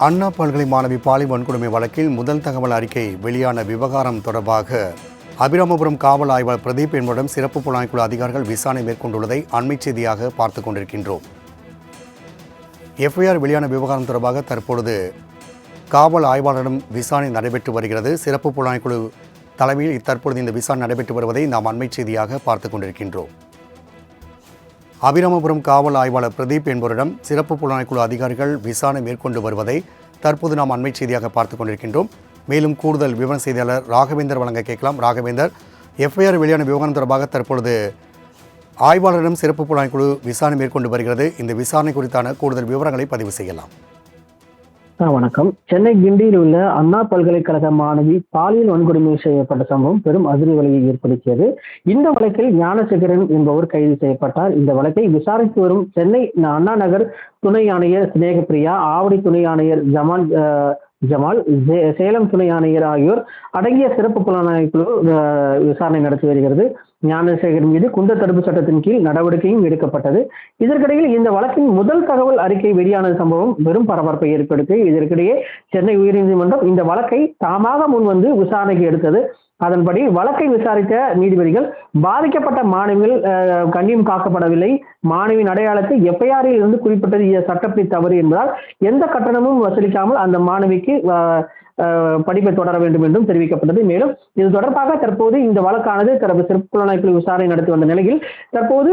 அண்ணா பல்கலை மாணவி பாலியல் வன்கொடுமை வழக்கில் முதல் தகவல் அறிக்கை வெளியான விவகாரம் தொடர்பாக அபிராமபுரம் காவல் ஆய்வாளர் பிரதீப் என்பவரிடம் சிறப்பு புலனாய்வுக்குழு அதிகாரிகள் விசாரணை மேற்கொண்டுள்ளதை அண்மை செய்தியாக பார்த்துக் கொண்டிருக்கின்றோம். எஃப்ஐஆர் வெளியான விவகாரம் தொடர்பாக தற்பொழுது காவல் ஆய்வாளரிடம் விசாரணை நடைபெற்று வருகிறது. சிறப்பு புலனாய்வுக்குழு தலைமையில் தற்பொழுது இந்த விசாரணை நடைபெற்று வருவதை நாம் அண்மை செய்தியாக பார்த்துக் கொண்டிருக்கின்றோம். அபிராமபுரம் காவல் ஆய்வாளர் பிரதீப் என்பவரிடம் சிறப்பு புலனாய்வுக்குழு அதிகாரிகள் விசாரணை மேற்கொண்டு வருவதை தற்போது நாம் அண்மை செய்தியாக பார்த்துக் கொண்டிருக்கின்றோம். மேலும் கூடுதல் விவரம் செய்தியாளர் ராகவேந்தர் வழங்க கேட்கலாம். ராகவேந்தர், எஃப்ஐஆர் வெளியான விவகாரம் தொடர்பாக தற்பொழுது ஆய்வாளரிடம் சிறப்பு புலனாய்வுக்குழு விசாரணை மேற்கொண்டு வருகிறது. இந்த விசாரணை குறித்தான கூடுதல் விவரங்களை பதிவு செய்யலாம். வணக்கம். சென்னை கிண்டியில் உள்ள அண்ணா பல்கலைக்கழக மாணவி பாலியல் வன்கொடுமை செய்யப்பட்ட சம்பவம் பெரும் அதிர்வலையை ஏற்படுத்தியது. இந்த வழக்கில் ஞானசேகரன் என்பவர் கைது செய்யப்பட்டார். இந்த வழக்கை விசாரித்து வரும் சென்னை அண்ணா நகர் துணை ஆணையர் சினேகப்பிரியா, ஆவடி துணை ஆணையர் ஜமால், சேலம் துணை ஆணையர் ஆகியோர் அடங்கிய சிறப்பு புலனாய்வுக்குழு விசாரணை நடத்தி வருகிறது. ஞானசேகரன் மீது குண்டர் தடுப்பு சட்டத்தின் கீழ் நடவடிக்கையும் எடுக்கப்பட்டது. இதற்கிடையில் இந்த வழக்கின் முதல் தகவல் அறிக்கை வெளியான சம்பவம் பெரும் பரபரப்பை ஏற்படுத்தி இதற்கிடையே சென்னை உயர்நீதிமன்றம் இந்த வழக்கை தாமாக முன்வந்து விசாரணைக்கு எடுத்தது. அதன்படி வழக்கை விசாரித்த நீதிபதிகள் பாதிக்கப்பட்ட மாணவிகள் கண்ணியம் காக்கப்படவில்லை, மாணவியின் அடையாளத்தை எஃப்ஐஆரில் இருந்து குறிப்பிட்டது சட்டப்படி தவறு என்பதால் எந்த கட்டணமும் வசூலிக்காமல் அந்த மாணவிக்கு படிப்பை தொடர வேண்டும் என்றும் தெரிவிக்கப்பட்டது. மேலும் இது தொடர்பாக தற்போது இந்த வழக்கானது சிறப்பு புலனாய்வுக்குழு விசாரணை நடத்தி வந்த நிலையில் தற்போது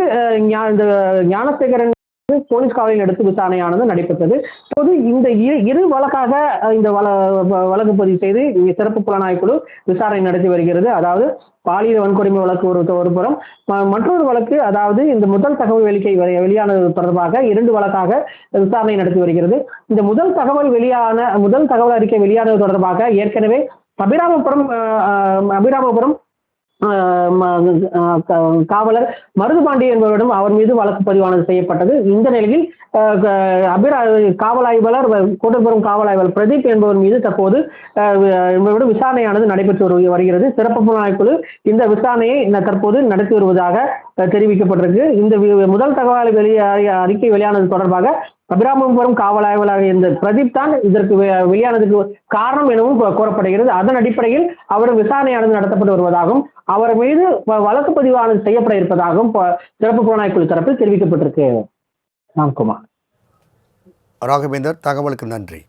ஞானசேகரன் போலீஸ் காவலில் எடுத்து விசாரணையானது நடைபெற்றது. போது இந்த இரு வழக்காக இந்த வழக்கு பதிவு செய்து சிறப்பு புலனாய்வுக்குழு விசாரணை நடத்தி வருகிறது. அதாவது பாலியல் வன்கொடுமை வழக்கு ஒரு புறம், மற்றொரு வழக்கு அதாவது இந்த முதல் தகவல் வெளியானது தொடர்பாக 2 வழக்காக விசாரணை நடத்தி வருகிறது. இந்த முதல் தகவல் அறிக்கை வெளியானது தொடர்பாக ஏற்கனவே அபிராமபுரம் காவலர் மருதுபாண்டி என்பவரிடம் அவர் மீது வழக்கு பதிவானது செய்யப்பட்டது. இந்த நிலையில் காவல் ஆய்வாளர் கோட்டபுரம் காவல் ஆய்வாளர் பிரதீப் என்பவர் மீது தற்போது விசாரணையானது நடைபெற்று வருகிறது. சிறப்பு புலனாய்வுக்குழு இந்த விசாரணையை தற்போது நடத்தி வருவதாக தெரிவிக்கப்பட்டிருக்கு. இந்த முதல் தகவல் அறிக்கை வெளியானது தொடர்பாக அபிராமபுரம் காவல் ஆய்வாளர் இந்த பிரதீப் தான் இதற்கு வெளியானதுக்கு காரணம் எனவும் கூறப்படுகிறது. அதன் அடிப்படையில் அவர் விசாரணையானது நடத்தப்பட்டு வருவதாகவும் அவர் மீது வழக்கு பதிவானது செய்யப்பட இருப்பதாகவும் சிறப்பு புலனாய்வுக்குழு தரப்பில் தெரிவிக்கப்பட்டிருக்கு. ராம்குமார். ராகவேந்தர், தகவலுக்கு நன்றி.